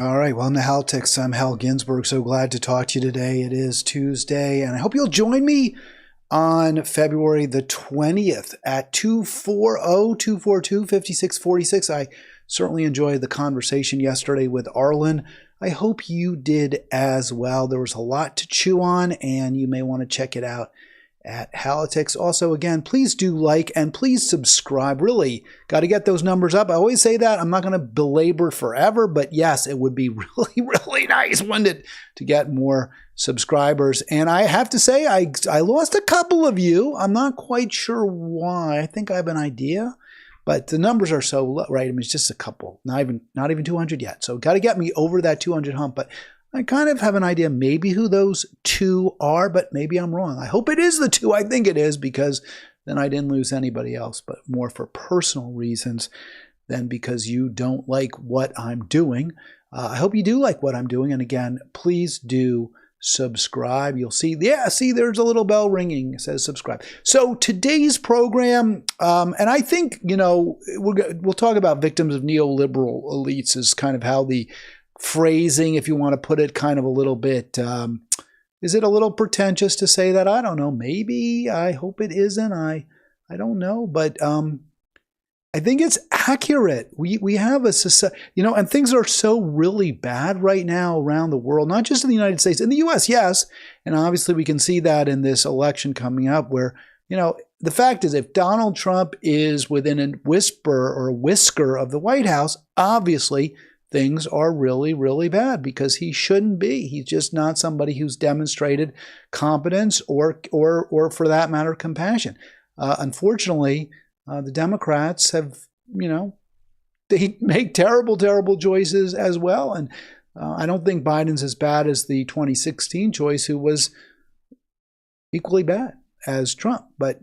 All right, welcome to Halitics. I'm Hal Ginsberg. So glad to talk to you today. It is Tuesday, and I hope you'll join me on February the 20th at 240-242-5646. I certainly enjoyed the conversation yesterday with Arlen. I hope you did as well. There was a lot to chew on, and you may want to check it out at Halitics. Also, again, please do like and please subscribe. Really got to get those numbers up. I always say that. I'm not going to belabor forever, but yes, it would be really nice, wouldn't it, to get more subscribers. And I have to say, I lost a couple of you. I'm not quite sure why. I think I have an idea, but the numbers are so low, right? I mean, it's just a couple, not even 200 yet. So got to get me over that 200 hump, but I kind of have an idea maybe who those two are, but maybe I'm wrong. I hope it is the two. I think it is, because then I didn't lose anybody else, but more for personal reasons than because you don't like what I'm doing. I hope you do like what I'm doing. And again, please do subscribe. You'll see, there's a little bell ringing. It says subscribe. So today's program, and I think, we'll talk about victims of neoliberal elites is kind of how the phrasing, if you want to put it kind of a little bit, is it a little pretentious to say that? I don't know. Maybe. I hope it isn't. I don't know. But I think it's accurate. We have a society, and things are so really bad right now around the world, not just in the United States. In the U.S., yes. And obviously we can see that in this election coming up where, the fact is if Donald Trump is within a whisper or a whisker of the White House, obviously things are really, really bad because he shouldn't be. He's just not somebody who's demonstrated competence or for that matter, compassion. Unfortunately, the Democrats have, they make terrible, terrible choices as well. And I don't think Biden's as bad as the 2016 choice, who was equally bad as Trump. But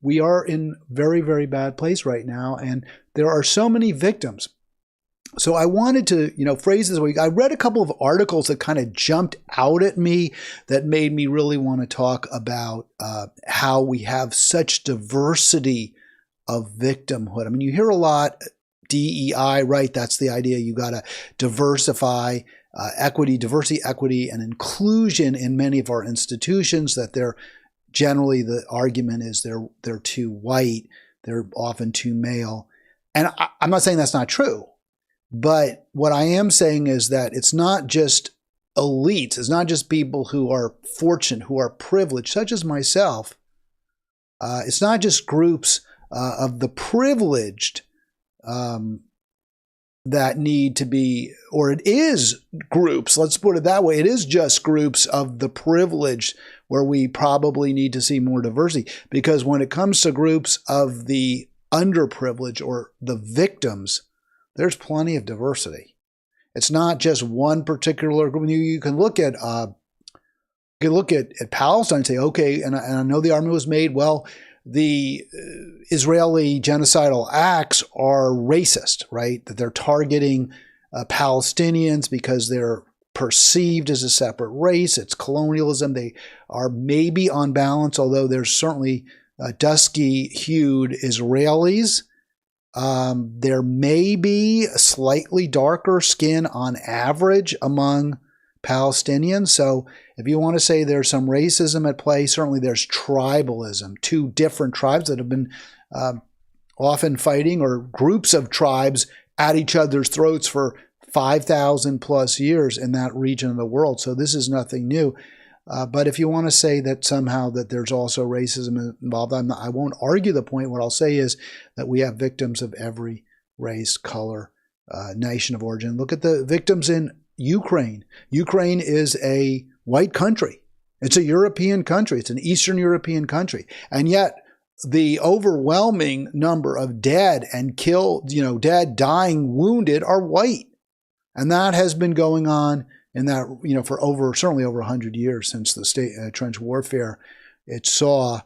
we are in very, very bad place right now. And there are so many victims. So I wanted to, phrase this week. I read a couple of articles that kind of jumped out at me that made me really want to talk about how we have such diversity of victimhood. I mean, you hear a lot, DEI, right? That's the idea. You got to diversify, diversity, equity, and inclusion in many of our institutions. That they're generally, the argument is they're too white, they're often too male, and I'm not saying that's not true. But what I am saying is that it's not just elites. It's not just people who are fortunate, who are privileged, such as myself. It's not just groups of the privileged that need to be, or it is groups, let's put it that way. It is just groups of the privileged where we probably need to see more diversity. Because when it comes to groups of the underprivileged or the victims, there's plenty of diversity. It's not just one particular group. You can look at Palestine and say, okay, and I know the argument was made, well, the Israeli genocidal acts are racist, right? That they're targeting Palestinians because they're perceived as a separate race. It's colonialism. They are maybe on balance, although there's certainly dusky-hued Israelis. There may be a slightly darker skin on average among Palestinians. So if you want to say there's some racism at play, certainly there's tribalism. Two different tribes that have been often fighting, or groups of tribes at each other's throats for 5,000 plus years in that region of the world. So this is nothing new. But if you want to say that somehow that there's also racism involved, I won't argue the point. What I'll say is that we have victims of every race, color, nation of origin. Look at the victims in Ukraine. Ukraine is a white country. It's a European country. It's an Eastern European country. And yet the overwhelming number of dead and killed, dead, dying, wounded are white. And that has been going on in that, for certainly over 100 years since the state trench warfare it saw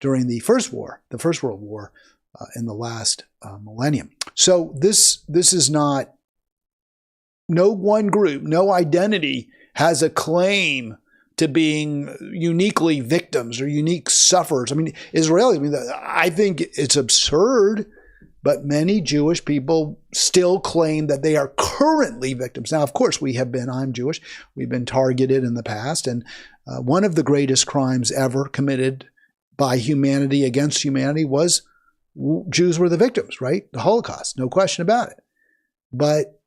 during the First World War in the last millennium. So this is not, no one group, no identity has a claim to being uniquely victims or unique sufferers. I mean, Israelis, I think it's absurd but many Jewish people still claim that they are currently victims. Now, of course, I'm Jewish, we've been targeted in the past, and one of the greatest crimes ever committed by humanity against humanity was Jews were the victims, right? The Holocaust, no question about it. But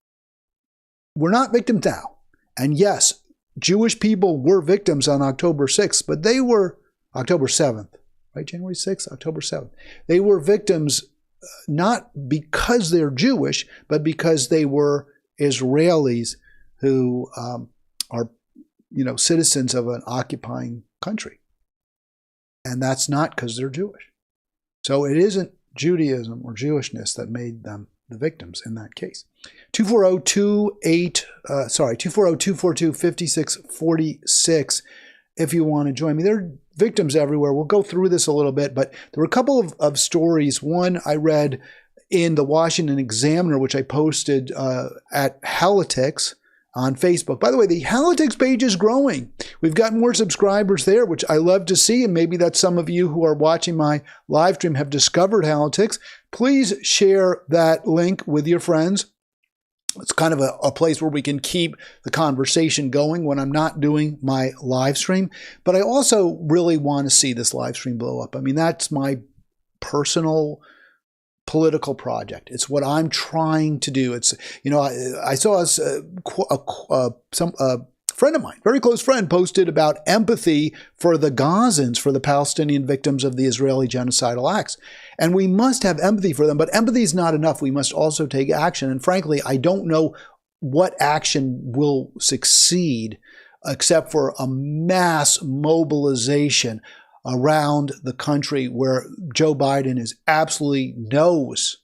we're not victims now. And yes, Jewish people were victims on October 6th, but they were October 7th, right? January 6th, October 7th. They were victims not because they're Jewish, but because they were Israelis who are, citizens of an occupying country. And that's not because they're Jewish. So it isn't Judaism or Jewishness that made them the victims in that case. 240-242-5646 if you want to join me. There are victims everywhere. We'll go through this a little bit, but there were a couple of stories. One I read in the Washington Examiner, which I posted at Halitics on Facebook. By the way, the Halitics page is growing. We've got more subscribers there, which I love to see, and maybe that's some of you who are watching my live stream have discovered Halitics. Please share that link with your friends. It's kind of a place where we can keep the conversation going when I'm not doing my live stream. But I also really want to see this live stream blow up. I mean, that's my personal political project. It's what I'm trying to do. It's, I saw a friend of mine, very close friend, posted about empathy for the Gazans, for the Palestinian victims of the Israeli genocidal acts. And we must have empathy for them, but empathy is not enough. We must also take action. And frankly, I don't know what action will succeed except for a mass mobilization around the country where Joe Biden absolutely knows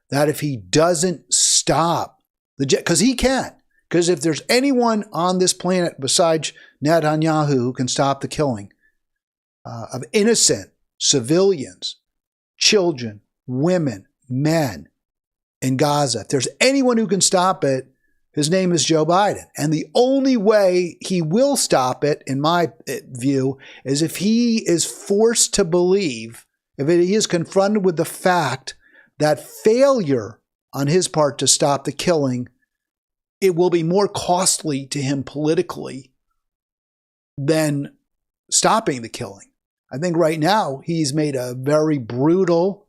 that if he doesn't stop because he can. Because if there's anyone on this planet besides Netanyahu who can stop the killing of innocent civilians, children, women, men in Gaza, if there's anyone who can stop it, his name is Joe Biden. And the only way he will stop it, in my view, is if he is forced to believe, if he is confronted with the fact that failure on his part to stop the killing, it will be more costly to him politically than stopping the killing. I think right now he's made a very brutal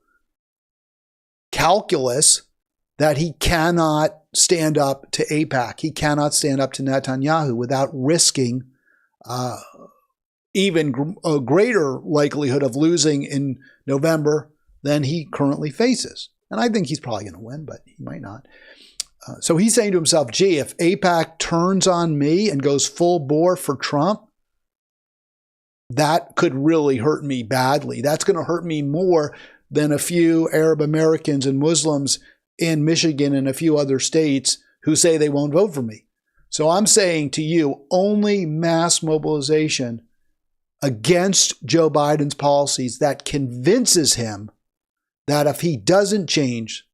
calculus that he cannot stand up to AIPAC. He cannot stand up to Netanyahu without risking even a greater likelihood of losing in November than he currently faces. And I think he's probably going to win, but he might not. So he's saying to himself, gee, if AIPAC turns on me and goes full bore for Trump, that could really hurt me badly. That's going to hurt me more than a few Arab Americans and Muslims in Michigan and a few other states who say they won't vote for me. So I'm saying to you, only mass mobilization against Joe Biden's policies that convinces him that if he doesn't change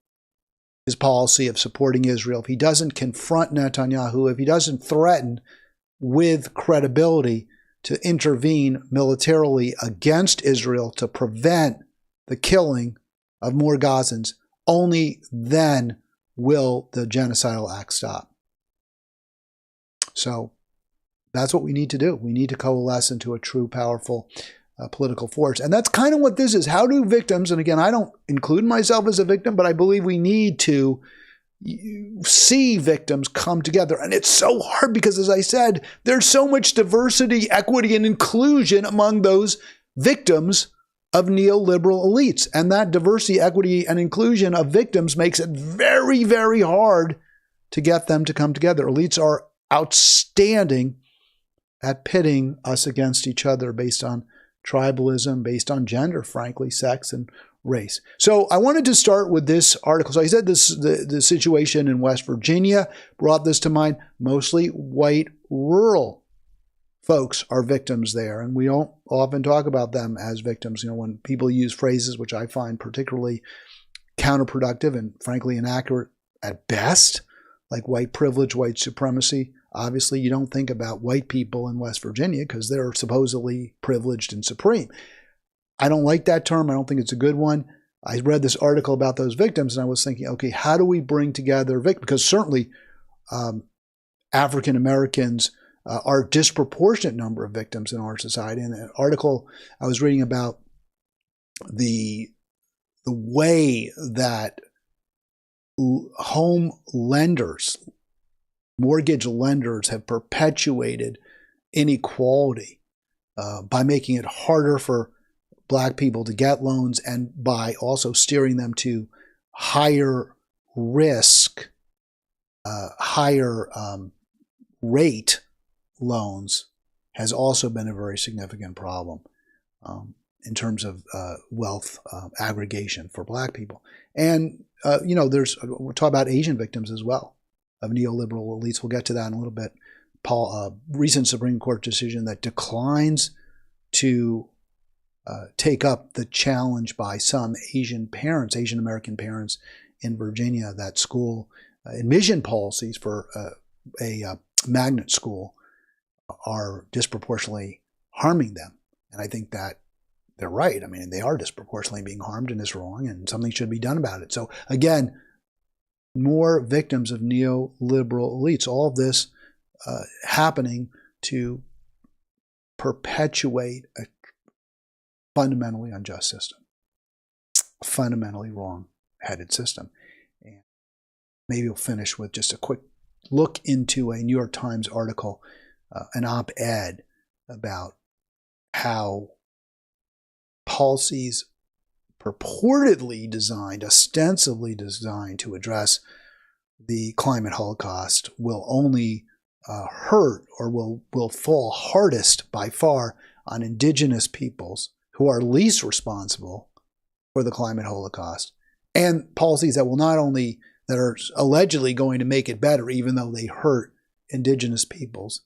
his policy of supporting Israel, if he doesn't confront Netanyahu, if he doesn't threaten with credibility to intervene militarily against Israel to prevent the killing of more Gazans, only then will the genocidal act stop. So that's what we need to do. We need to coalesce into a true, powerful political force. And that's kind of what this is. How do victims, and again, I don't include myself as a victim, but I believe we need to see victims come together. And it's so hard because, as I said, there's so much diversity, equity, and inclusion among those victims of neoliberal elites. And that diversity, equity, and inclusion of victims makes it very, very hard to get them to come together. Elites are outstanding at pitting us against each other based on tribalism, based on gender, frankly, sex, and race. So I wanted to start with this article. So I said the situation in West Virginia brought this to mind. Mostly white rural folks are victims there, and we don't often talk about them as victims. When people use phrases which I find particularly counterproductive and frankly inaccurate at best, like white privilege, white supremacy. Obviously, you don't think about white people in West Virginia because they're supposedly privileged and supreme. I don't like that term. I don't think it's a good one. I read this article about those victims, and I was thinking, okay, how do we bring together victims? Because certainly African Americans are a disproportionate number of victims in our society. And an article I was reading about the way that home lenders, mortgage lenders, have perpetuated inequality by making it harder for Black people to get loans, and by also steering them to higher risk, higher rate loans, has also been a very significant problem in terms of wealth aggregation for Black people. And, we'll talk about Asian victims as well of neoliberal elites. We'll get to that in a little bit. Recent Supreme Court decision that declines to take up the challenge by some Asian American parents in Virginia, that school admission policies for a magnet school are disproportionately harming them. And I think that they're right. I mean, they are disproportionately being harmed, and it's wrong, and something should be done about it. So again, more victims of neoliberal elites. All of this happening to perpetuate a fundamentally unjust system, a fundamentally wrong-headed system. And maybe we'll finish with just a quick look into a New York Times article, an op-ed about how policies purportedly designed, ostensibly designed to address the climate holocaust will only hurt, or will fall hardest by far on indigenous peoples who are least responsible for the climate holocaust, and policies that are allegedly going to make it better, even though they hurt indigenous peoples,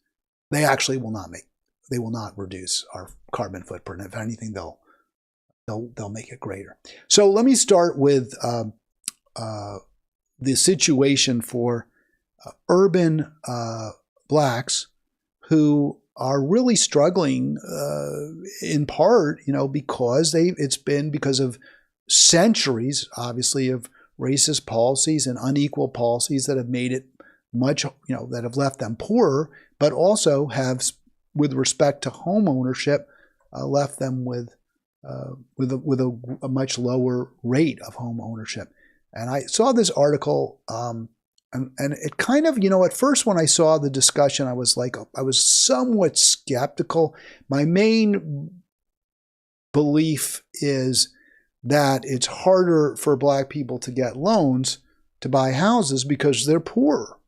they actually will not reduce our carbon footprint. If anything, they'll make it greater. So let me start with the situation for urban Blacks who are really struggling, in part, because it's been because of centuries, obviously, of racist policies and unequal policies that have made it much, that have left them poorer, but also have, with respect to home ownership, left them with a much lower rate of home ownership. And I saw this article, and it kind of, at first when I saw the discussion, I was somewhat skeptical. My main belief is that it's harder for Black people to get loans to buy houses because they're poorer.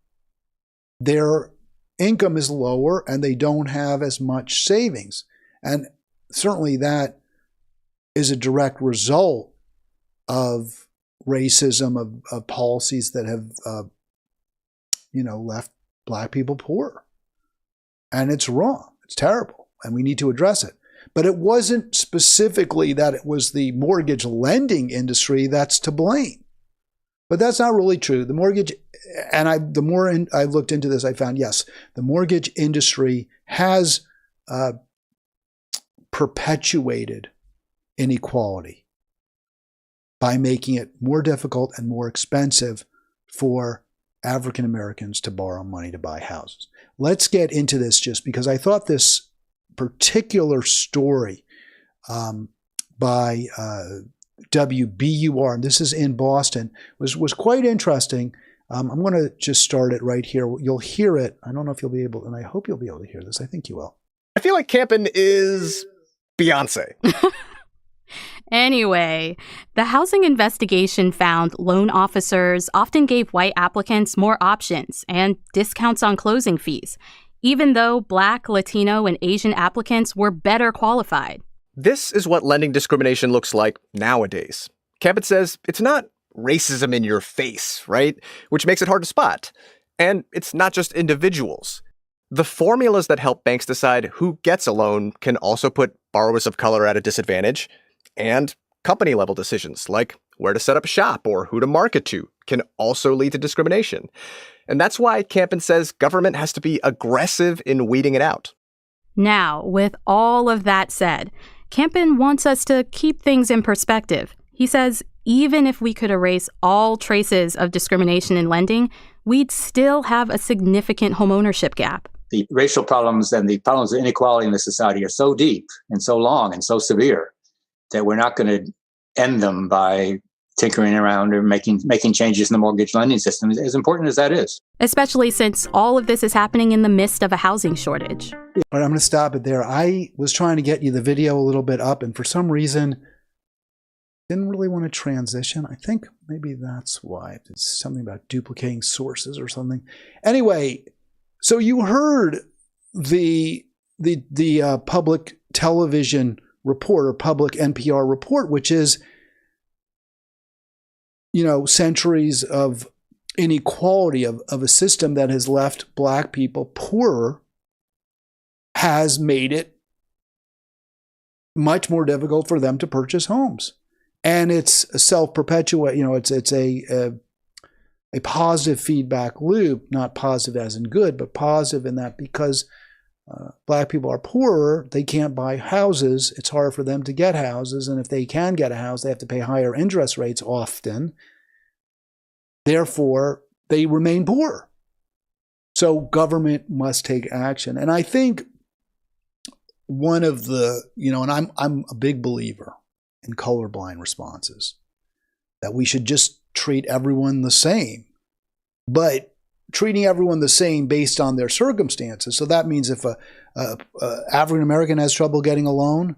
Their income is lower and they don't have as much savings. And certainly that is a direct result of racism, of policies that have, left Black people poor. And it's wrong. It's terrible. And we need to address it. But it wasn't specifically that it was the mortgage lending industry that's to blame. But that's not really true. The mortgage, and the more I looked into this, I found, yes, the mortgage industry has perpetuated inequality by making it more difficult and more expensive for African Americans to borrow money to buy houses. Let's get into this, just because I thought this particular story by WBUR, and this is in Boston, was quite interesting. I'm going to just start it right here. You'll hear it. I don't know if you'll be able, and I hope you'll be able to hear this. I think you will. I feel like Campen is Beyonce. Anyway, the housing investigation found loan officers often gave white applicants more options and discounts on closing fees, even though Black, Latino, and Asian applicants were better qualified. This is what lending discrimination looks like nowadays. Campen says it's not racism in your face, right? Which makes it hard to spot. And it's not just individuals. The formulas that help banks decide who gets a loan can also put borrowers of color at a disadvantage. And company-level decisions, like where to set up shop or who to market to, can also lead to discrimination. And that's why Campen says government has to be aggressive in weeding it out. Now, with all of that said, Campen wants us to keep things in perspective. He says even if we could erase all traces of discrimination in lending, we'd still have a significant homeownership gap. The racial problems and the problems of inequality in the society are so deep and so long and so severe that we're not going to end them by tinkering around or making changes in the mortgage lending system, as important as that is. Especially since all of this is happening in the midst of a housing shortage. All right, I'm going to stop it there. I was trying to get you the video a little bit up, and for some reason, didn't really want to transition. I think maybe that's why. It's something about duplicating sources or something. Anyway, so you heard the public television report or public NPR report, which is, centuries of inequality of a system that has left Black people poorer has made it much more difficult for them to purchase homes. And it's a self-perpetuate, it's a positive feedback loop, not positive as in good, but positive in that because Black people are poorer, they can't buy houses. It's hard for them to get houses. And if they can get a house, they have to pay higher interest rates often. Therefore, they remain poor. So government must take action. And I think one of the, and I'm a big believer in colorblind responses, that we should just treat everyone the same. But treating everyone the same based on their circumstances. So that means if a African American has trouble getting a loan,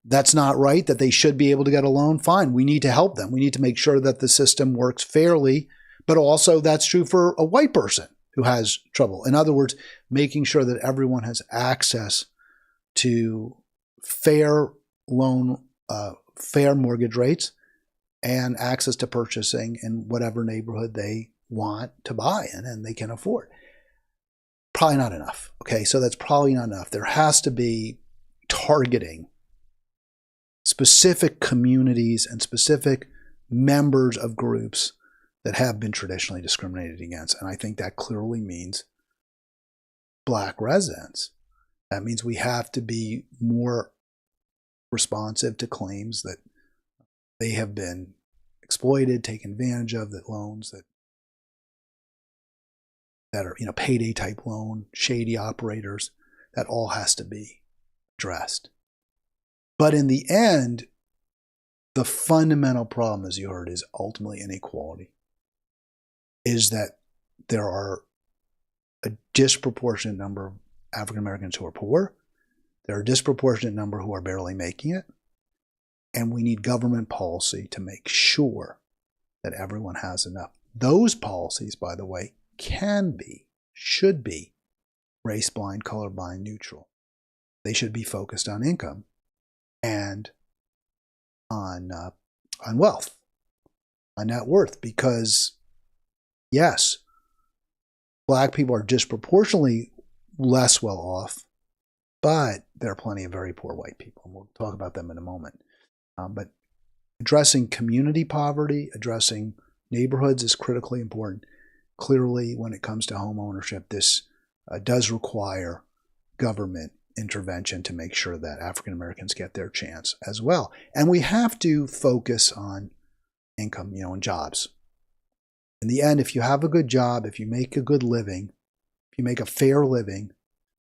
that's not right, that they should be able to get a loan. Fine, we need to help them. We need to make sure that the system works fairly, but also that's true for a white person who has trouble. In other words, making sure that everyone has access to fair loan, fair mortgage rates, and access to purchasing in whatever neighborhood they want to buy in and they can afford. Probably not enough. Okay, so that's probably not enough. There has to be targeting specific communities and specific members of groups that have been traditionally discriminated against. And I think that clearly means Black residents. That means we have to be more responsive to claims that they have been exploited, taken advantage of, that loans that are, payday type loan, shady operators, that all has to be addressed. But in the end, the fundamental problem, as you heard, is ultimately inequality. Is that there are a disproportionate number of African Americans who are poor. There are a disproportionate number who are barely making it. And we need government policy to make sure that everyone has enough. Those policies, by the way, should be race blind, color blind, neutral. They should be focused on income and on wealth, on net worth, because yes, Black people are disproportionately less well off, but there are plenty of very poor white people, and we'll talk about them in a moment. But addressing community poverty, addressing neighborhoods is critically important. Clearly, when it comes to home ownership, this does require government intervention to make sure that African Americans get their chance as well. And we have to focus on income, and jobs. In the end, if you have a good job, if you make a good living, if you make a fair living,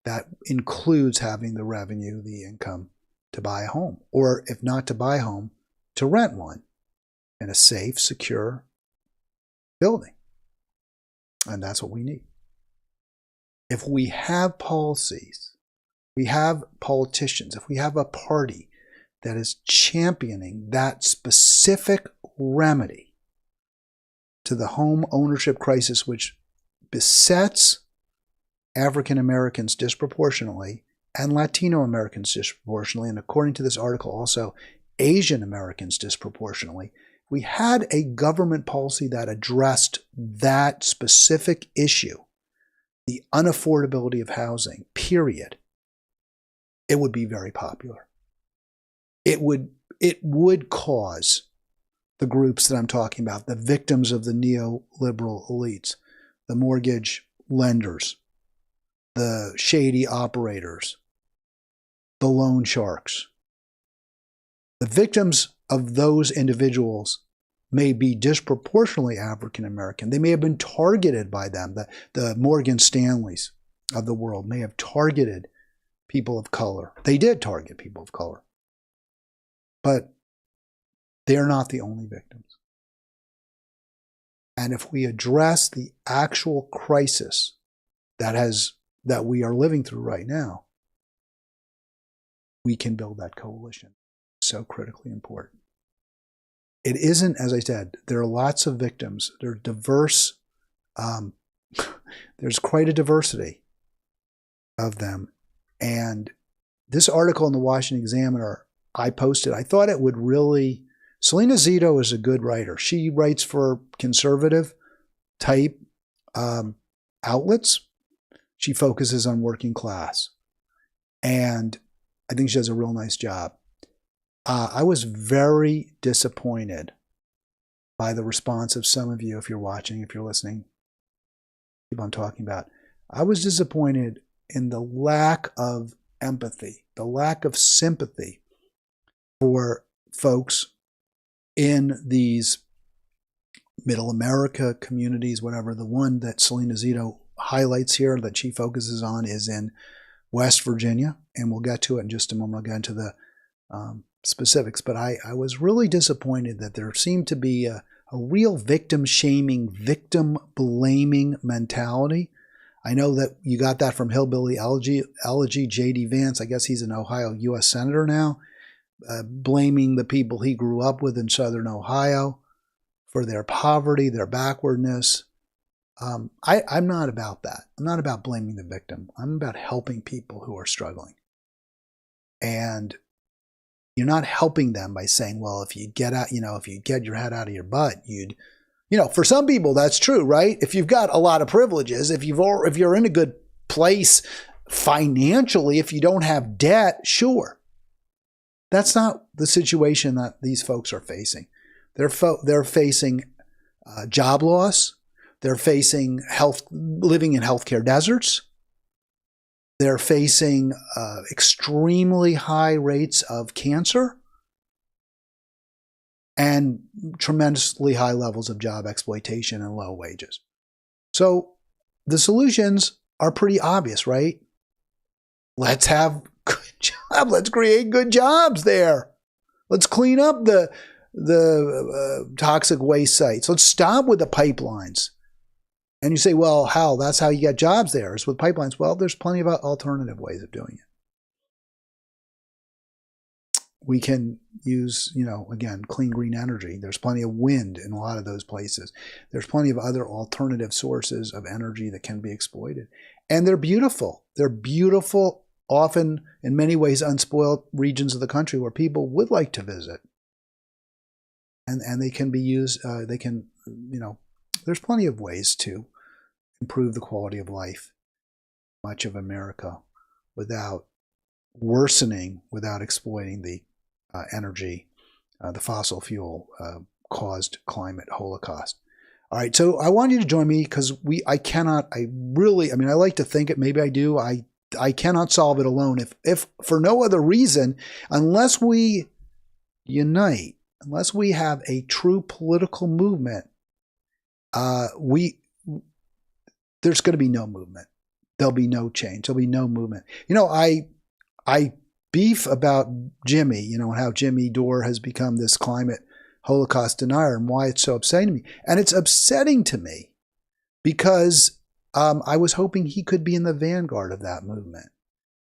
that includes having the revenue, the income to buy a home, or if not to buy a home, to rent one in a safe, secure building. And that's what we need. If we have policies, we have politicians, if we have a party that is championing that specific remedy to the home ownership crisis, which besets African Americans disproportionately and Latino Americans disproportionately, and according to this article also Asian Americans disproportionately, we had a government policy that addressed that specific issue, the unaffordability of housing, period, it would be very popular. It would cause the groups that I'm talking about, the victims of the neoliberal elites, the mortgage lenders, the shady operators, the loan sharks, the victims of those individuals may be disproportionately African American. They may have been targeted by them. The Morgan Stanleys of the world may have targeted people of color. They did target people of color. But they're not the only victims. And if we address the actual crisis that we are living through right now, we can build that coalition. So critically important. It isn't, as I said, there are lots of victims. They're diverse. There's quite a diversity of them. And this article in the Washington Examiner I posted, I thought it would really... Selena Zito is a good writer. She writes for conservative type outlets. She focuses on working class. And I think she does a real nice job. I was very disappointed by the response of some of you, if you're watching, if you're listening, keep on talking about. I was disappointed in the lack of empathy, the lack of sympathy for folks in these middle America communities, whatever. The one that Selena Zito highlights here that she focuses on is in West Virginia, and we'll get to it in just a moment. I'll get into the specifics, but I was really disappointed that there seemed to be a real victim-shaming, victim-blaming mentality. I know that you got that from Hillbilly Elegy, J.D. Vance. I guess he's an Ohio U.S. Senator now, blaming the people he grew up with in Southern Ohio for their poverty, their backwardness. I'm not about that. I'm not about blaming the victim. I'm about helping people who are struggling. And you're not helping them by saying, well, if you get out, if you get your head out of your butt, you'd, for some people that's true, right? If you've got a lot of privileges, if you're in a good place financially, if you don't have debt, sure. That's not the situation that these folks are facing. They're facing job loss. They're facing living in healthcare deserts. They're facing extremely high rates of cancer and tremendously high levels of job exploitation and low wages. So the solutions are pretty obvious, right? Let's have good jobs. Let's create good jobs there. Let's clean up the toxic waste sites. Let's stop with the pipelines. And you say, well, how? That's how you get jobs there, is with pipelines. Well, there's plenty of alternative ways of doing it. We can use, again, clean green energy. There's plenty of wind in a lot of those places. There's plenty of other alternative sources of energy that can be exploited. And they're beautiful. They're beautiful, often in many ways unspoiled regions of the country where people would like to visit. And they can be used, there's plenty of ways to improve the quality of life in much of America without worsening, without exploiting the energy, the fossil fuel caused climate holocaust. All right, so I want you to join me because I like to think it, maybe I do. I cannot solve it alone. If for no other reason, unless we unite, unless we have a true political movement, there's going to be no movement. There'll be no change. There'll be no movement. I beef about Jimmy, and how Jimmy Dore has become this climate Holocaust denier and why it's so upsetting to me. And it's upsetting to me because I was hoping he could be in the vanguard of that movement.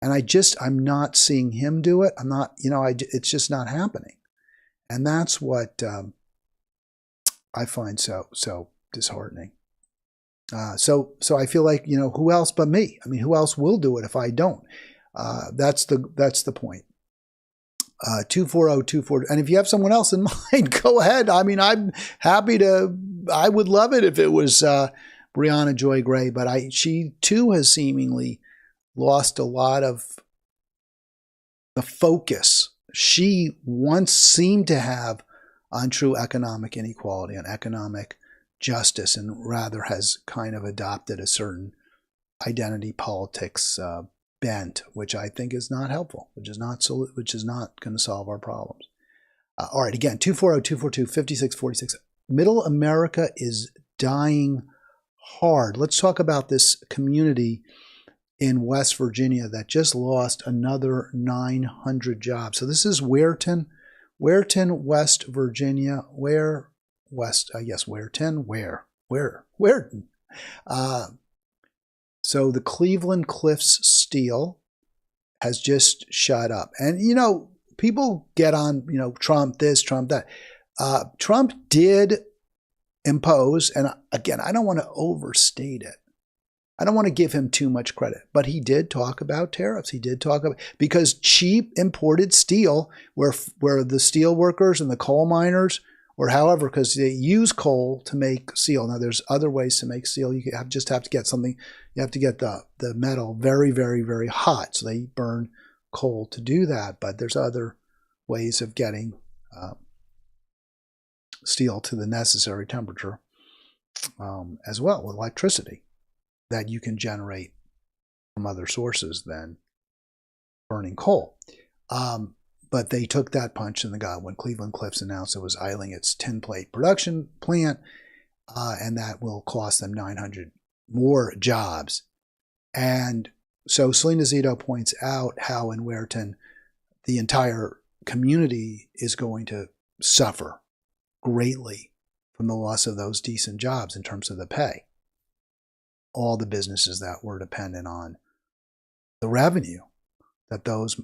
And I'm not seeing him do it. I'm not, it's just not happening. And that's what I find so disheartening. So I feel like, who else but me? I mean, who else will do it if I don't? That's the point. 240-240. And if you have someone else in mind, go ahead. I mean, I'm happy to, I would love it if it was Brianna Joy Gray, but she too has seemingly lost a lot of the focus she once seemed to have on true economic inequality and economic justice, and rather has kind of adopted a certain identity politics bent, which I think is not helpful, which is not going to solve our problems. All right, again, 240-242-5646. Middle America is dying hard. Let's talk about this community in West Virginia that just lost another 900 jobs. So this is Weirton, West Virginia. Weirton. So the Cleveland Cliffs Steel has just shut up. And, people get on, Trump this, Trump that. Trump did impose, and again, I don't want to overstate it. I don't want to give him too much credit, but he did talk about tariffs. He did talk about, because cheap imported steel, where the steel workers and the coal miners, or however, because they use coal to make steel. Now, there's other ways to make steel. You just have to get something. You have to get the metal very, very, very hot. So they burn coal to do that. But there's other ways of getting steel to the necessary temperature as well, with electricity that you can generate from other sources than burning coal. But they took that punch in the gut when Cleveland Cliffs announced it was idling its tin plate production plant, and that will cost them 900 more jobs. And so Selena Zito points out how in Weirton the entire community is going to suffer greatly from the loss of those decent jobs in terms of the pay. All the businesses that were dependent on the revenue that those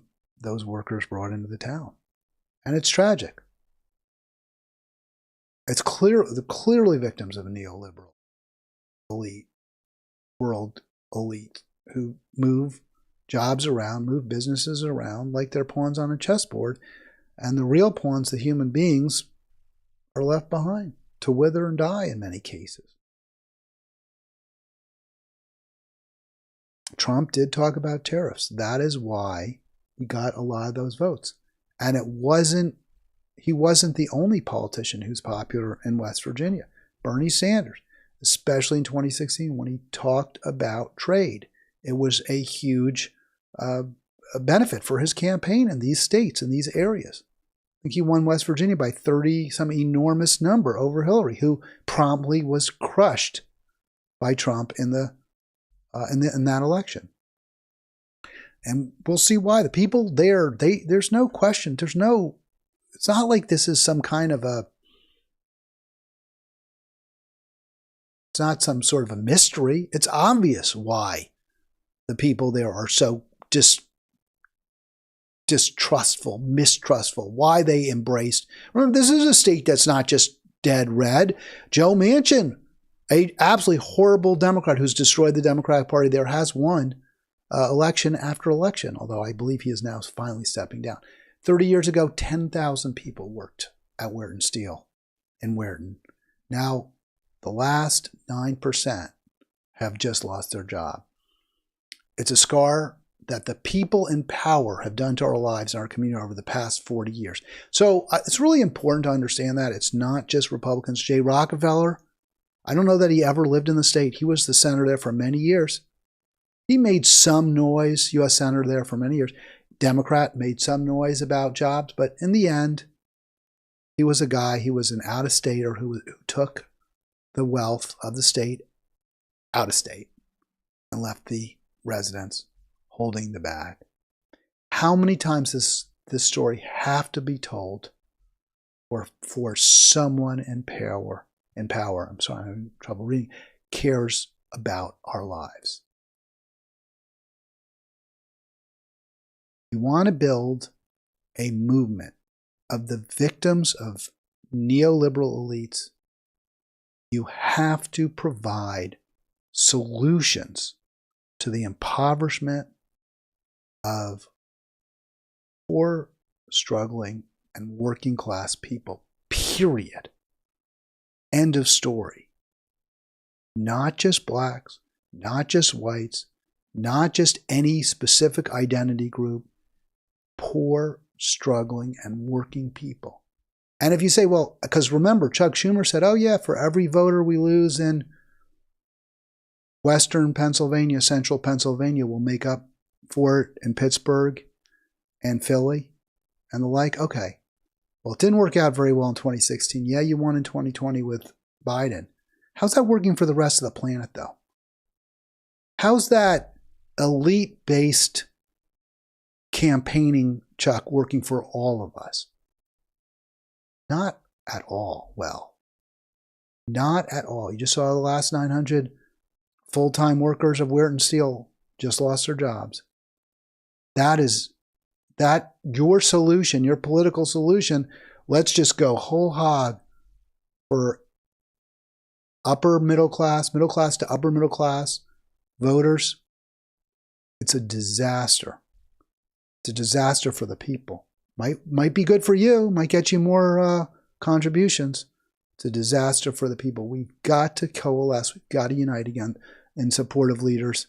workers brought into the town. And it's tragic. It's clearly victims of a neoliberal elite, world elite, who move jobs around, move businesses around like they're pawns on a chessboard. And the real pawns, the human beings, are left behind to wither and die in many cases. Trump did talk about tariffs. That is why he got a lot of those votes. And he wasn't the only politician who's popular in West Virginia. Bernie Sanders, especially in 2016 when he talked about trade, it was a huge benefit for his campaign in these states, in these areas. I think he won West Virginia by 30, some enormous number over Hillary, who promptly was crushed by Trump in that election. And we'll see why. The people there, there's no question. It's not like this is some kind of it's not some sort of a mystery. It's obvious why the people there are so distrustful, mistrustful, why they embraced. Remember, this is a state that's not just dead red. Joe Manchin, an absolutely horrible Democrat who's destroyed the Democratic Party there, has won election after election, although I believe he is now finally stepping down. 30 years ago, 10,000 people worked at Weirton Steel in Weirton. Now, the last 9% have just lost their job. It's a scar that the people in power have done to our lives and our community over the past 40 years. So it's really important to understand that. It's not just Republicans. Jay Rockefeller, I don't know that he ever lived in the state. He was the senator there for many years. He made some noise, U.S. senator there for many years. Democrat, made some noise about jobs, but in the end, he was an out-of-stater who took the wealth of the state out of state and left the residents holding the bag. How many times this story have to be told for someone in power, I'm sorry, I'm having trouble reading, cares about our lives? You want to build a movement of the victims of neoliberal elites. You have to provide solutions to the impoverishment of poor, struggling, and working class people, period. End of story. Not just blacks, not just whites, not just any specific identity group, poor, struggling, and working people. And if you say, well, because remember, Chuck Schumer said, oh yeah, for every voter we lose in Western Pennsylvania, Central Pennsylvania, we'll make up for it in Pittsburgh and Philly and the like. Okay, Well, it didn't work out very well in 2016. Yeah, you won in 2020 with Biden. How's that working for the rest of the planet, though? How's that elite-based campaigning, Chuck, working for all of us? Not at all well. Not at all. You just saw the last 900 full-time workers of Weirton Steel just lost their jobs. That your solution, your political solution, let's just go whole hog for upper middle class to upper middle class voters. It's a disaster. It's a disaster for the people. Might be good for you, might get you more contributions. It's a disaster for the people. We've got to coalesce. We've got to unite again in support of leaders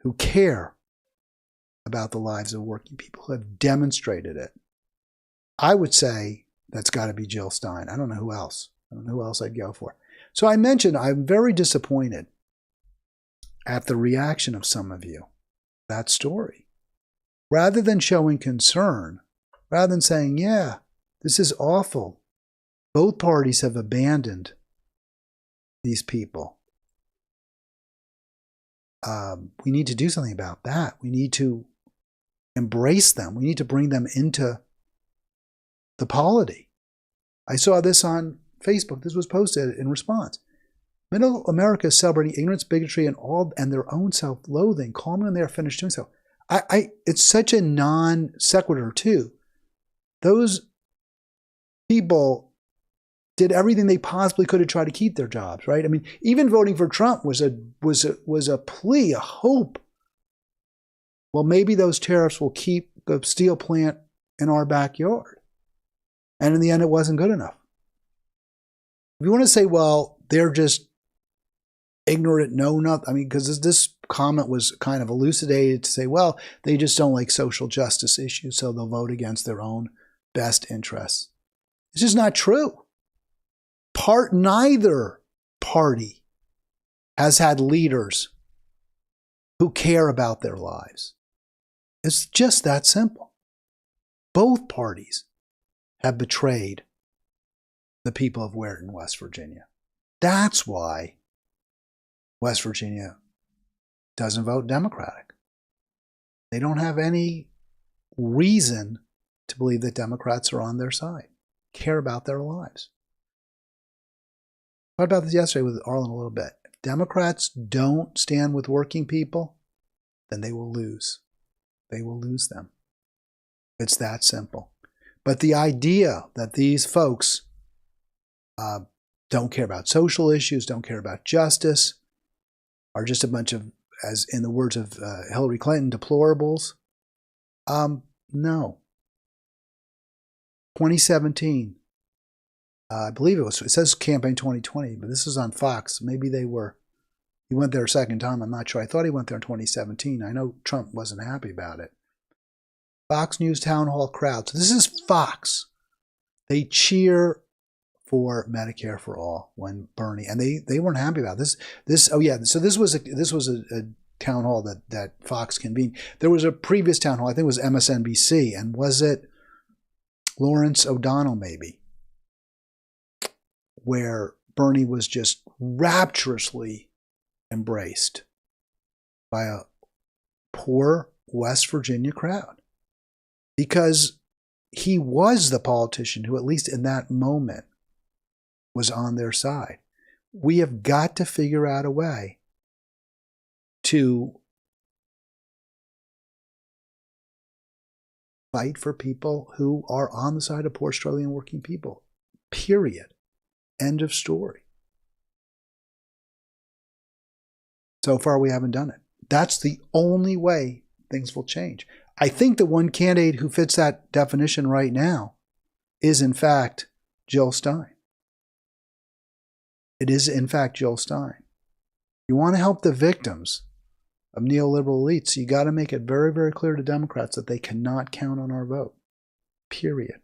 who care about the lives of working people, who have demonstrated it. I would say that's got to be Jill Stein. I don't know who else. I don't know who else I'd go for. So I mentioned I'm very disappointed at the reaction of some of you. That story. Rather than showing concern, rather than saying, yeah, this is awful. Both parties have abandoned these people. We need to do something about that. We need to embrace them. We need to bring them into the polity. I saw this on Facebook. This was posted in response. Middle America is celebrating ignorance, bigotry, and their own self-loathing. Call me when they are finished doing so. It's such a non sequitur too. Those people did everything they possibly could to try to keep their jobs, right? I mean, even voting for Trump was a plea, a hope. Well, maybe those tariffs will keep the steel plant in our backyard. And in the end, it wasn't good enough. If you want to say, well, they're just ignorant, know nothing. I mean, because this comment was kind of elucidated to say, well, they just don't like social justice issues, so they'll vote against their own best interests. It's just not true. Neither party has had leaders who care about their lives. It's just that simple. Both parties have betrayed the people of Weirton, West Virginia. That's why West Virginia doesn't vote Democratic. They don't have any reason to believe that Democrats are on their side, care about their lives. I talked about this yesterday with Arlen a little bit. If Democrats don't stand with working people, then they will lose. They will lose them. It's that simple. But the idea that these folks don't care about social issues, don't care about justice, are just a bunch of, as in the words of Hillary Clinton, deplorables. No. 2017. I believe it says campaign 2020, but this is on Fox. Maybe he went there a second time. I'm not sure. I thought he went there in 2017. I know Trump wasn't happy about it. Fox News town hall crowd. So this is Fox. They cheer for Medicare for all when Bernie, and they weren't happy about this. So this was a town hall that Fox convened. There was a previous town hall, I think it was MSNBC, and was it Lawrence O'Donnell maybe, where Bernie was just rapturously embraced by a poor West Virginia crowd, because he was the politician who, at least in that moment, was on their side. We have got to figure out a way to fight for people who are on the side of poor, struggling, working people. Period. End of story. So far, we haven't done it. That's the only way things will change. I think the one candidate who fits that definition right now is, in fact, Jill Stein. It is, in fact, Jill Stein. You want to help the victims of neoliberal elites, you got to make it very, very clear to Democrats that they cannot count on our vote. Period.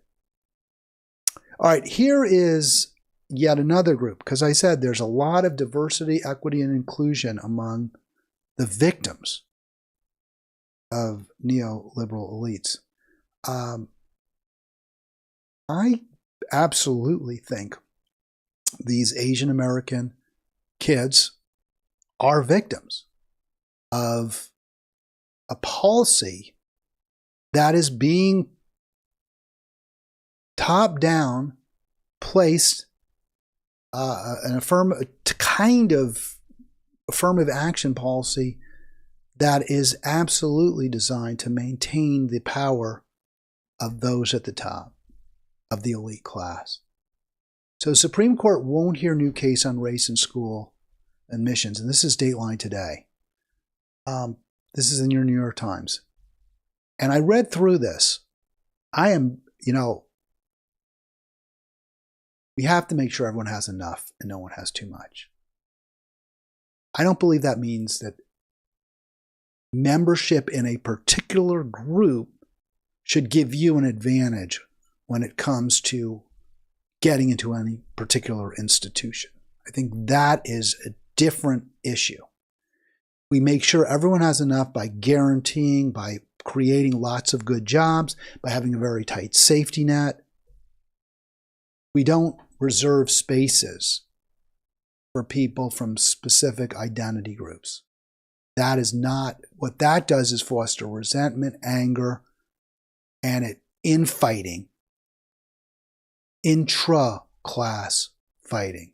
All right, here is yet another group, because I said there's a lot of diversity, equity, and inclusion among the victims of neoliberal elites. I absolutely think these Asian American kids are victims of a policy that is being top down placed an affirmative action policy that is absolutely designed to maintain the power of those at the top of the elite class. So Supreme Court won't hear new case on race in school admissions, and this is Dateline today. This is in your New York Times. And I read through this. I am, we have to make sure everyone has enough and no one has too much. I don't believe that means that membership in a particular group should give you an advantage when it comes to getting into any particular institution. I think that is a different issue. We make sure everyone has enough by guaranteeing, by creating lots of good jobs, by having a very tight safety net. We don't reserve spaces for people from specific identity groups. That is not, what that does is foster resentment, anger, and infighting, intra-class fighting.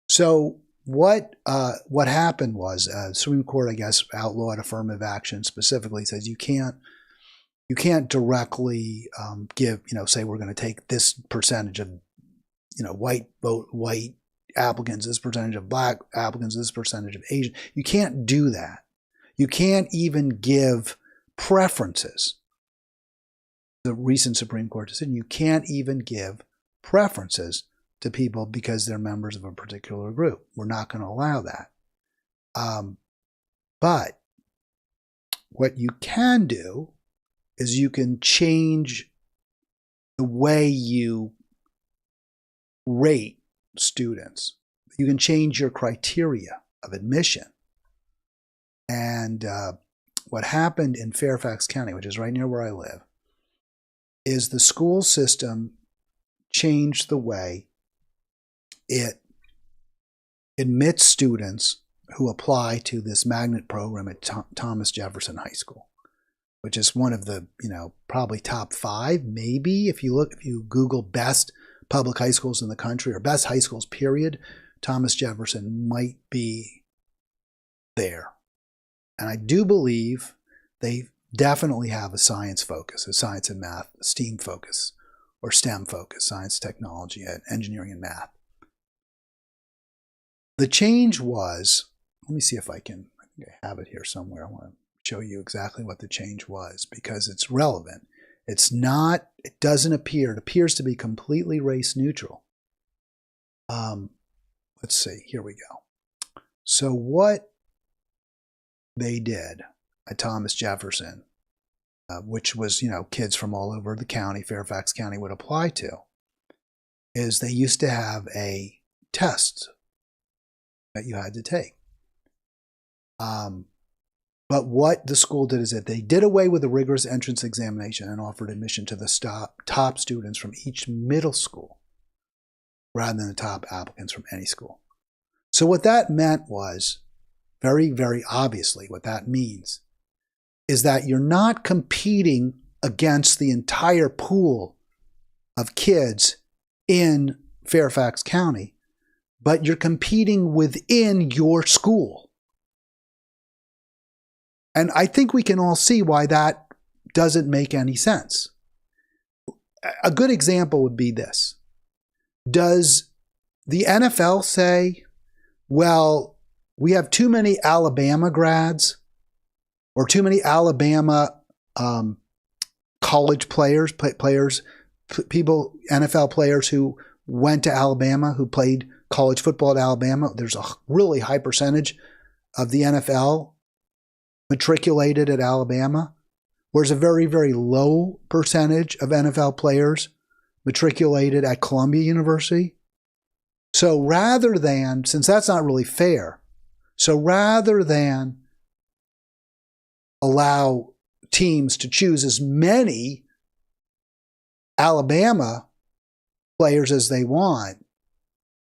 So what happened was Supreme Court, I guess, outlawed affirmative action. Specifically says you can't directly give, say we're going to take this percentage of white applicants, this percentage of black applicants, this percentage of Asian. You can't do that. You can't even give preferences. The recent Supreme Court decision, you can't even give preferences to people because they're members of a particular group. We're not going to allow that. But what you can do is you can change the way you rate students. You can change your criteria of admission. And what happened in Fairfax County, which is right near where I live, is the school system changed the way it admits students who apply to this magnet program at Thomas Jefferson High School, which is one of the, probably top 5, maybe. If you Google best public high schools in the country or best high schools, period, Thomas Jefferson might be there. And I do believe they definitely have a science focus, a science and math, STEAM focus, or STEM focus, science, technology, engineering, and math. The change was, let me see if I think I have it here somewhere. I want to show you exactly what the change was because it's relevant. It appears to be completely race neutral. Let's see, here we go. So what they did at Thomas Jefferson, which was, kids from all over the county, Fairfax County would apply to, is they used to have a test that you had to take. But what the school did is that they did away with the rigorous entrance examination and offered admission to the top students from each middle school rather than the top applicants from any school. So what that meant was, very, very obviously, what that means is that you're not competing against the entire pool of kids in Fairfax County, but you're competing within your school. And I think we can all see why that doesn't make any sense. A good example would be this. Does the NFL say, well, we have too many Alabama grads or too many Alabama college players, NFL players who went to Alabama, who played college football at Alabama? There's a really high percentage of the NFL matriculated at Alabama, whereas a very, very low percentage of NFL players matriculated at Columbia University. So rather than, since that's not really fair, so rather than allow teams to choose as many Alabama players as they want.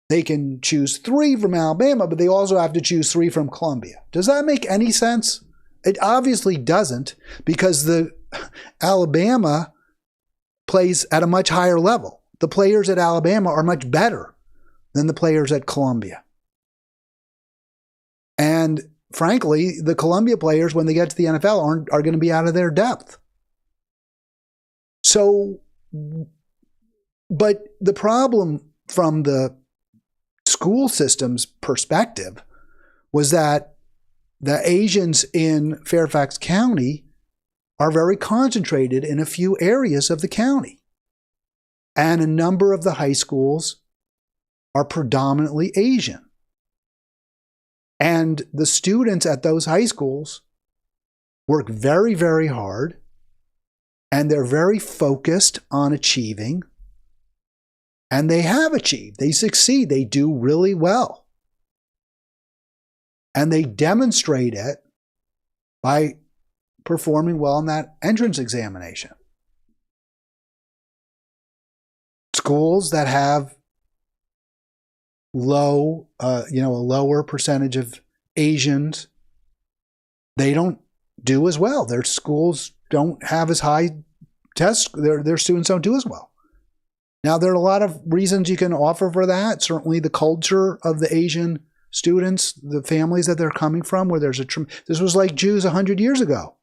They can choose 3 from Alabama, but they also have to choose 3 from Columbia. Does that make any sense? It obviously doesn't, because the Alabama plays at a much higher level. The players at Alabama are much better than the players at Columbia. And frankly, the Columbia players, when they get to the NFL, are going to be out of their depth. So, but the problem from the school system's perspective was that the Asians in Fairfax County are very concentrated in a few areas of the county. And a number of the high schools are predominantly Asian. And the students at those high schools work very, very hard, and they're very focused on achieving. And they have achieved. They succeed. They do really well. And they demonstrate it by performing well in that entrance examination. Schools that have a lower percentage of Asians, they don't do as well. Their schools don't have as high tests. Their students don't do as well. Now, there are a lot of reasons you can offer for that. Certainly the culture of the Asian students, the families that they're coming from, where there's this was like Jews 100 years ago,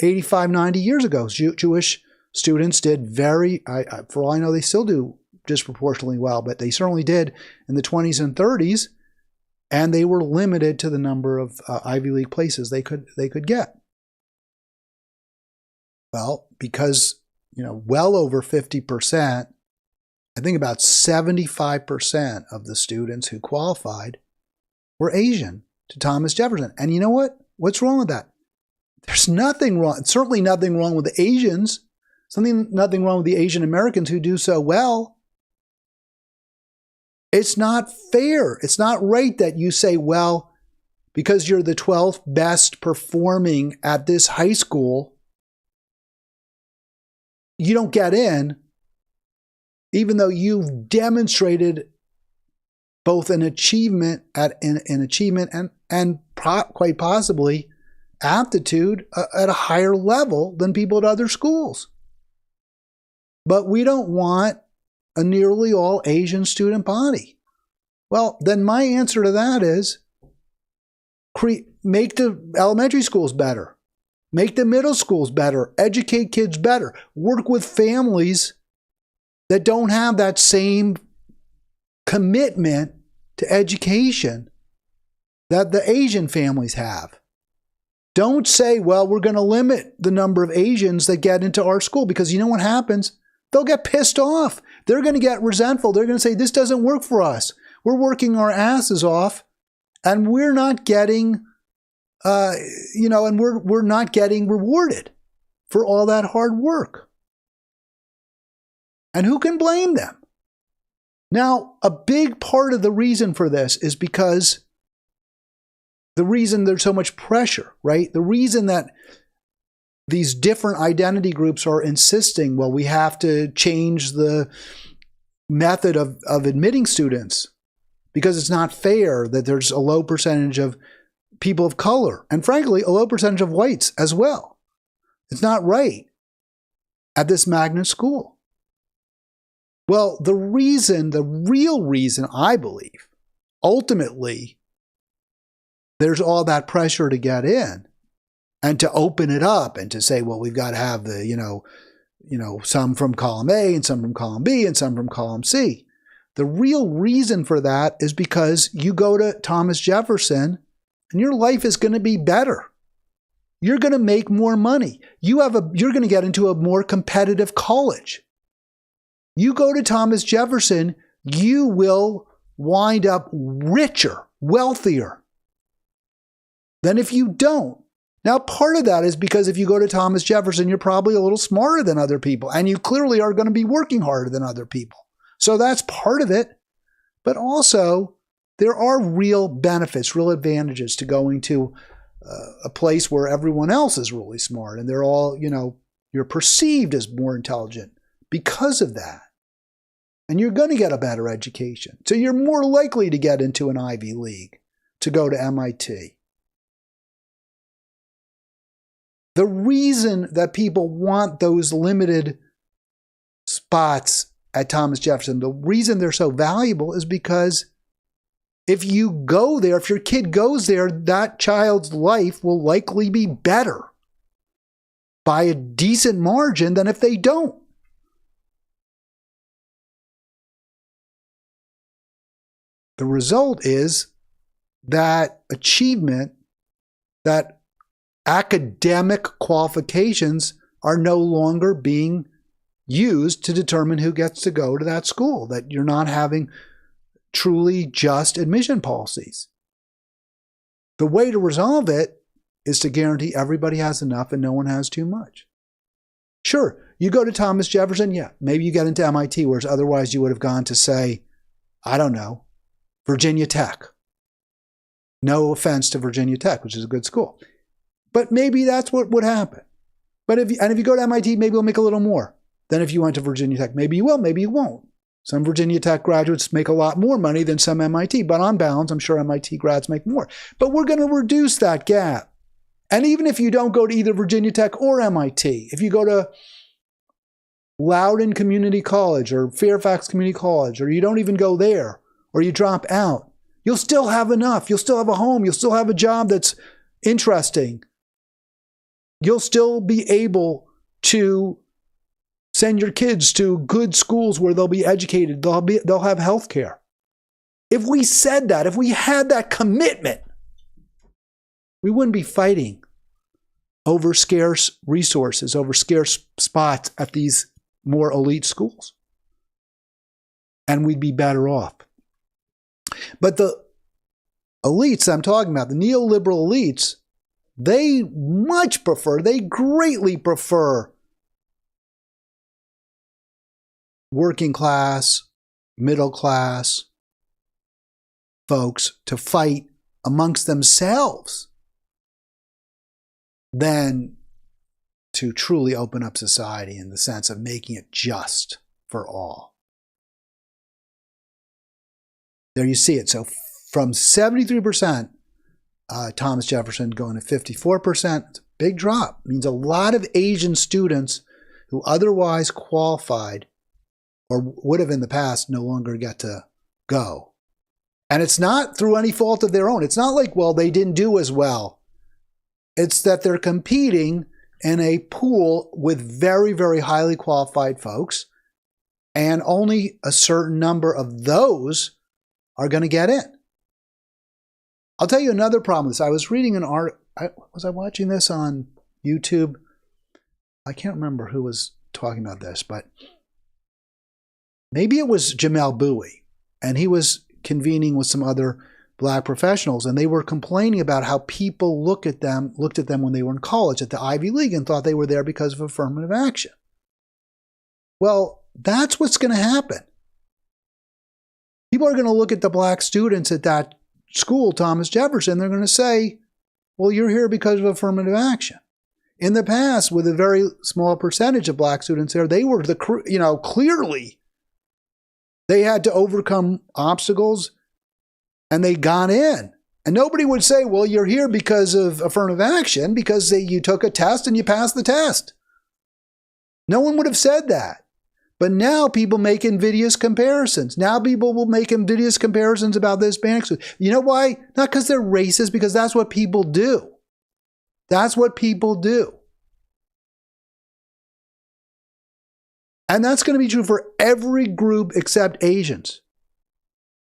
85, 90 years ago. Jewish students did for all I know, they still do disproportionately well, but they certainly did in the 20s and 30s, and they were limited to the number of Ivy League places they could get. Well, because well over 50%, I think about 75% of the students who qualified were Asian to Thomas Jefferson. And you know what? What's wrong with that? There's nothing wrong. Certainly nothing wrong with the Asians. Nothing wrong with the Asian Americans who do so well. It's not fair. It's not right that you say, well, because you're the 12th best performing at this high school, you don't get in, even though you've demonstrated both an achievement and quite possibly aptitude at a higher level than people at other schools. But we don't want a nearly all Asian student body. Well, then my answer to that is make the elementary schools better. Make the middle schools better. Educate kids better. Work with families that don't have that same commitment to education that the Asian families have. Don't say, well, we're going to limit the number of Asians that get into our school, because you know what happens? They'll get pissed off. They're going to get resentful. They're going to say, this doesn't work for us. We're working our asses off, and we're not getting, and we're not getting rewarded for all that hard work. And who can blame them? Now, a big part of the reason for this is because the reason there's so much pressure, right? The reason that these different identity groups are insisting, well, we have to change the method of admitting students because it's not fair that there's a low percentage of people of color and, frankly, a low percentage of whites as well. It's not right at this magnet school. Well, the real reason, I believe, ultimately, there's all that pressure to get in and to open it up and to say, well, we've got to have the, some from column A and some from column B and some from column C. The real reason for that is because you go to Thomas Jefferson and your life is going to be better. You're going to make more money. You're going to get into a more competitive college. You go to Thomas Jefferson, you will wind up richer, wealthier than if you don't. Now, part of that is because if you go to Thomas Jefferson, you're probably a little smarter than other people, and you clearly are going to be working harder than other people. So that's part of it. But also, there are real benefits, real advantages to going to a place where everyone else is really smart, and they're all, you're perceived as more intelligent because of that. And you're going to get a better education. So you're more likely to get into an Ivy League, to go to MIT. The reason that people want those limited spots at Thomas Jefferson, the reason they're so valuable is because if you go there, if your kid goes there, that child's life will likely be better by a decent margin than if they don't. The result is that achievement, that academic qualifications are no longer being used to determine who gets to go to that school, that you're not having truly just admission policies. The way to resolve it is to guarantee everybody has enough and no one has too much. Sure, you go to Thomas Jefferson, yeah, maybe you get into MIT, whereas otherwise you would have gone to, say, I don't know, Virginia Tech. No offense to Virginia Tech, which is a good school. But maybe that's what would happen. But if you go to MIT, maybe you'll make a little more than if you went to Virginia Tech. Maybe you will, maybe you won't. Some Virginia Tech graduates make a lot more money than some MIT, but on balance, I'm sure MIT grads make more. But we're going to reduce that gap. And even if you don't go to either Virginia Tech or MIT, if you go to Loudoun Community College or Fairfax Community College, or you don't even go there, or you drop out, you'll still have enough. You'll still have a home. You'll still have a job that's interesting. You'll still be able to send your kids to good schools where they'll be educated. They'll have health care. If we said that, if we had that commitment, we wouldn't be fighting over scarce resources, over scarce spots at these more elite schools. And we'd be better off. But the elites I'm talking about, the neoliberal elites, they greatly prefer working class, middle class folks to fight amongst themselves than to truly open up society in the sense of making it just for all. There you see it. So from 73%, Thomas Jefferson going to 54%, it's a big drop. It means a lot of Asian students who otherwise qualified or would have in the past no longer get to go. And it's not through any fault of their own. It's not like, well, they didn't do as well. It's that they're competing in a pool with very, very highly qualified folks, and only a certain number of those are going to get in. I'll tell you another problem with this. I was reading an article. Was I watching this on YouTube? I can't remember who was talking about this, but maybe it was Jamel Bowie, and he was convening with some other black professionals, and they were complaining about how people looked at them when they were in college at the Ivy League and thought they were there because of affirmative action. Well, that's what's going to happen. People are going to look at the black students at that school, Thomas Jefferson. They're going to say, well, you're here because of affirmative action. In the past, with a very small percentage of black students there, they were clearly they had to overcome obstacles and they got in. And nobody would say, well, you're here because of affirmative action, because you took a test and you passed the test. No one would have said that. But now people make invidious comparisons. Now people will make invidious comparisons about the Hispanics. You know why? Not because they're racist, because that's what people do. That's what people do. And that's going to be true for every group except Asians.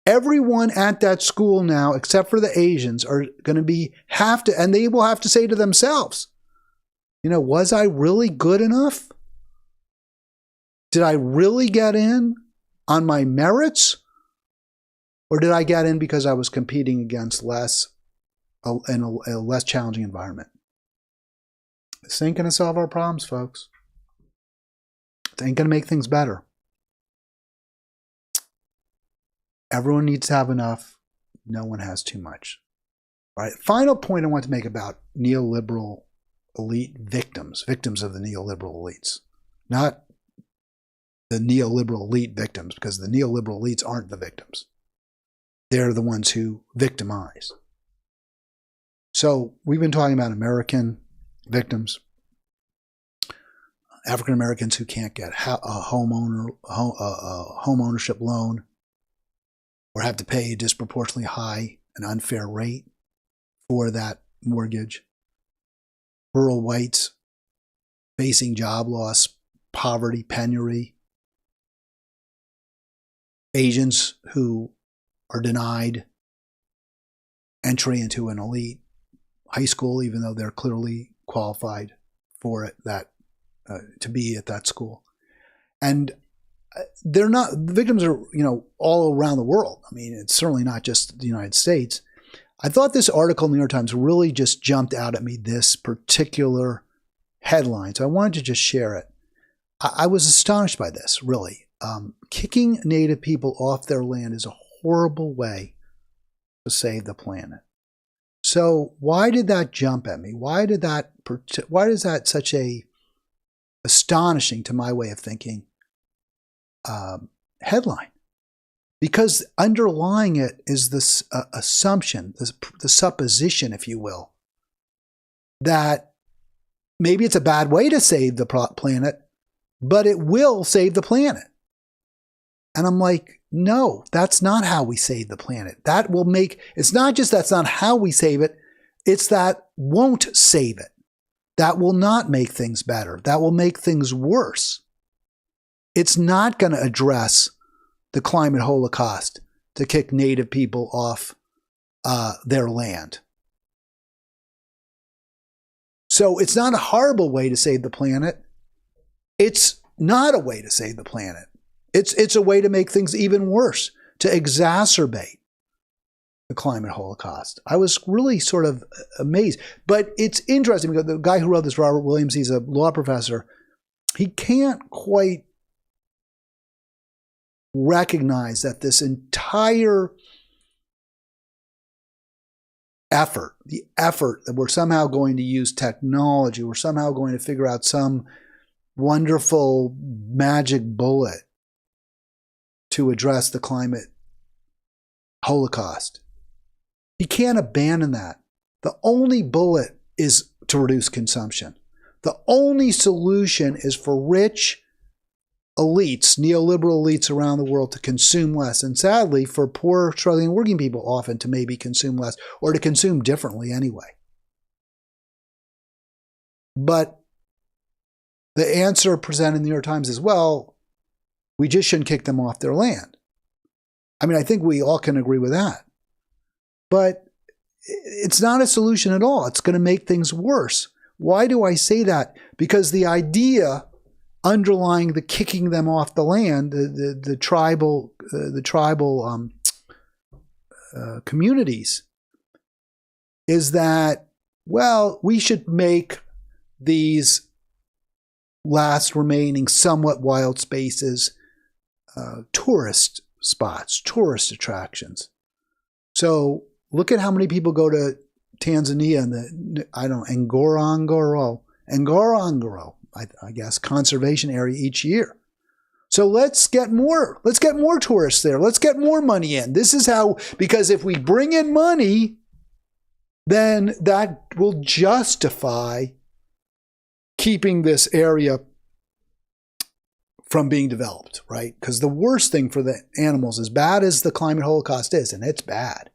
Everyone at that school now, except for the Asians, are going to and they will have to say to themselves, was I really good enough? Did I really get in on my merits? Or did I get in because I was competing against in a less challenging environment? This ain't going to solve our problems, folks. It ain't going to make things better. Everyone needs to have enough. No one has too much. All right. Final point I want to make about neoliberal elite victims of the neoliberal elites. Not the neoliberal elite victims, because the neoliberal elites aren't the victims. They're the ones who victimize. So we've been talking about American victims, African Americans who can't get a home ownership loan or have to pay a disproportionately high and unfair rate for that mortgage. Rural whites facing job loss, poverty, penury. Asians who are denied entry into an elite high school, even though they're clearly qualified for it, to be at that school. And they're not, the victims are, all around the world. I mean, it's certainly not just the United States. I thought this article in the New York Times really just jumped out at me, this particular headline. So I wanted to just share it. I was astonished by this, really. Kicking Native people off their land is a horrible way to save the planet. So why did that jump at me? Why is that such a astonishing, to my way of thinking, headline? Because underlying it is this assumption, the supposition, if you will, that maybe it's a bad way to save the planet, but it will save the planet. And I'm like, no, that's not how we save the planet. It's not just that's not how we save it, it's that won't save it. That will not make things better. That will make things worse. It's not going to address the climate holocaust to kick Native people off their land. So it's not a horrible way to save the planet. It's not a way to save the planet. It's a way to make things even worse, to exacerbate the climate holocaust. I was really sort of amazed. But it's interesting because the guy who wrote this, Robert Williams, he's a law professor. He can't quite recognize that this entire effort, the effort that we're somehow going to use technology, we're somehow going to figure out some wonderful magic bullet to address the climate holocaust. He can't abandon that. The only bullet is to reduce consumption. The only solution is for rich elites, neoliberal elites around the world to consume less. And sadly, for poor, struggling working people often to maybe consume less or to consume differently anyway. But the answer presented in the New York Times is, well, we just shouldn't kick them off their land. I mean, I think we all can agree with that. But it's not a solution at all. It's going to make things worse. Why do I say that? Because the idea underlying the kicking them off the land, the tribal communities, is that, well, we should make these last remaining somewhat wild spaces tourist spots, tourist attractions. So look at how many people go to Tanzania and Ngorongoro, I guess, conservation area each year. So let's get more tourists there. Let's get more money in. This is how, because if we bring in money, then that will justify keeping this area from being developed, right? Because the worst thing for the animals, as bad as the climate holocaust is, and it's bad,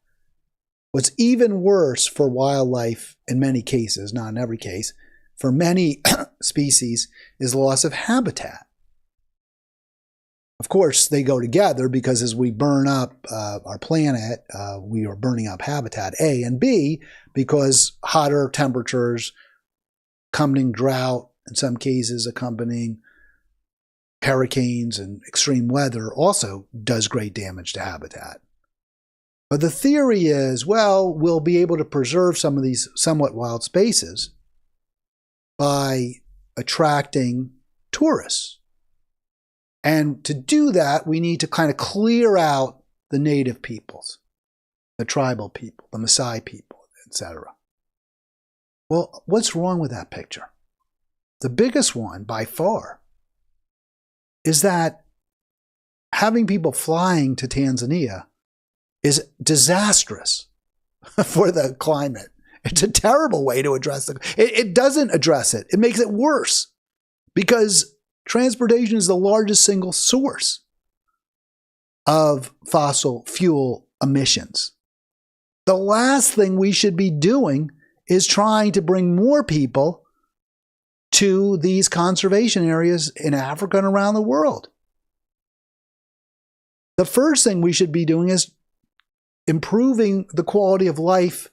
what's even worse for wildlife in many cases, not in every case, for many species, is loss of habitat. Of course, they go together because as we burn up our planet, we are burning up habitat, A, and B, because hotter temperatures, accompanying drought, in some cases accompanying hurricanes and extreme weather, also does great damage to habitat. But the theory is, well, we'll be able to preserve some of these somewhat wild spaces by attracting tourists. And to do that, we need to kind of clear out the native peoples, the tribal people, the Maasai people, etc. Well, what's wrong with that picture? The biggest one, by far, is that having people flying to Tanzania is disastrous for the climate. It's a terrible way to address it. It doesn't address it. It makes it worse because transportation is the largest single source of fossil fuel emissions. The last thing we should be doing is trying to bring more people to these conservation areas in Africa and around the world. The first thing we should be doing is improving the quality of life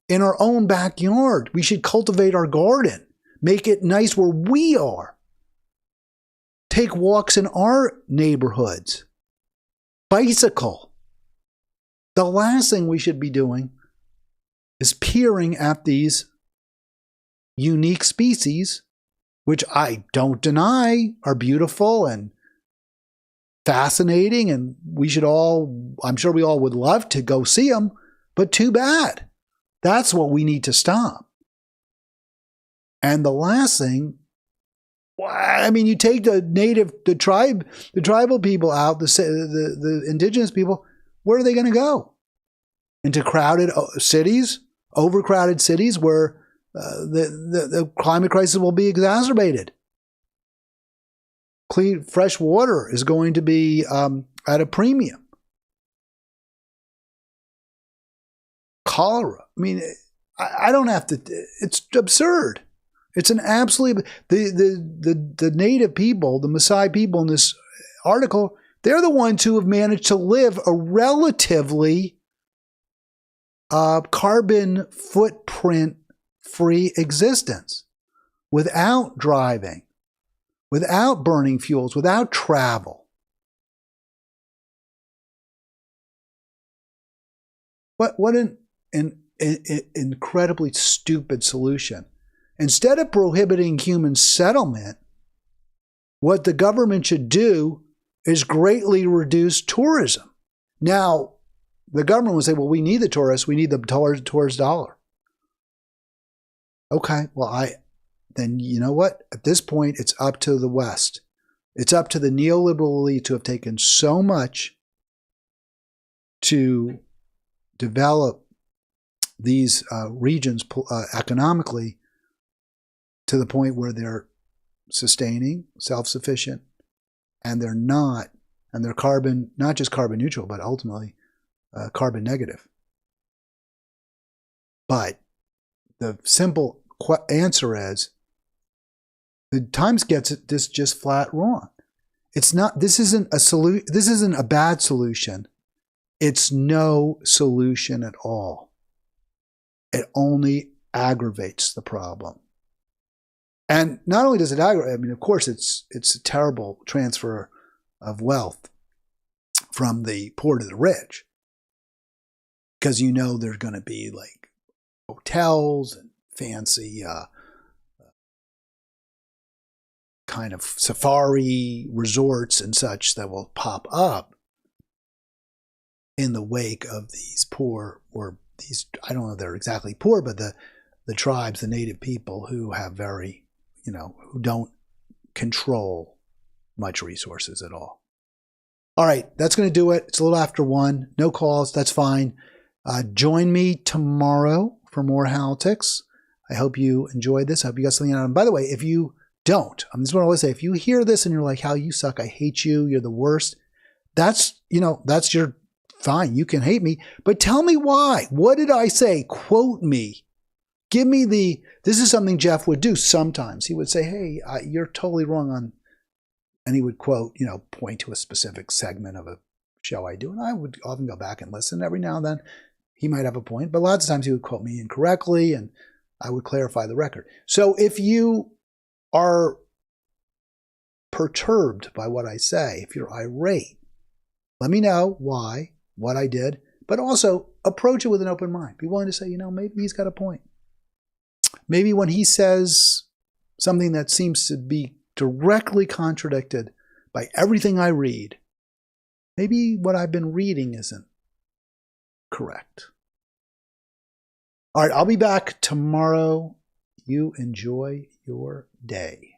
in our own backyard. We should cultivate our garden, make it nice where we are. Take walks in our neighborhoods. Bicycle. The last thing we should be doing is peering at these unique species, which I don't deny are beautiful and fascinating, and I'm sure we all would love to go see them, but too bad. That's what we need to stop. And the last thing, you take the tribal people out, the indigenous people, where are they going to go? Into crowded cities, overcrowded cities where the climate crisis will be exacerbated. Clean, fresh water is going to be at a premium. Cholera. I don't have to. It's absurd. It's an absolute. The native people, the Maasai people in this article, they're the ones who have managed to live a relatively carbon footprint free existence without driving, without burning fuels, without travel. What an incredibly stupid solution. Instead of prohibiting human settlement, what the government should do is greatly reduce tourism. Now, the government would say, well, we need the tourists. We need the tourist dollar. Okay, well, then you know what? At this point, it's up to the West. It's up to the neoliberal elite to have taken so much to develop these regions economically to the point where they're sustaining, self-sufficient, and they're carbon, not just carbon neutral, but ultimately carbon negative. But the simple answer is the Times gets this just flat wrong. It's not. This isn't a solution. This isn't a bad solution. It's no solution at all. It only aggravates the problem. And not only does it aggravate, of course, it's a terrible transfer of wealth from the poor to the rich. Because there's going to be like hotels and fancy kind of safari resorts and such that will pop up in the wake of these poor, or these, I don't know if they're exactly poor, but the tribes, the native people who have very, who don't control much resources at all. All right, that's going to do it. It's a little after 1. No calls. That's fine. Join me tomorrow for more Halitics. I hope you enjoyed this. I hope you got something out of it. By the way, if you don't, this is what I always say. If you hear this and you're like, Hal, you suck. I hate you. You're the worst. That's your fine. You can hate me, but tell me why. What did I say? Quote me. Give me this is something Jeff would do sometimes. He would say, hey, you're totally wrong on, and he would quote, point to a specific segment of a show I do. And I would often go back and listen. Every now and then he might have a point, but lots of times he would quote me incorrectly and I would clarify the record. So if you are perturbed by what I say, if you're irate, let me know why, what I did, but also approach it with an open mind. Be willing to say, maybe he's got a point. Maybe when he says something that seems to be directly contradicted by everything I read, maybe what I've been reading isn't correct. All right, I'll be back tomorrow. You enjoy your day.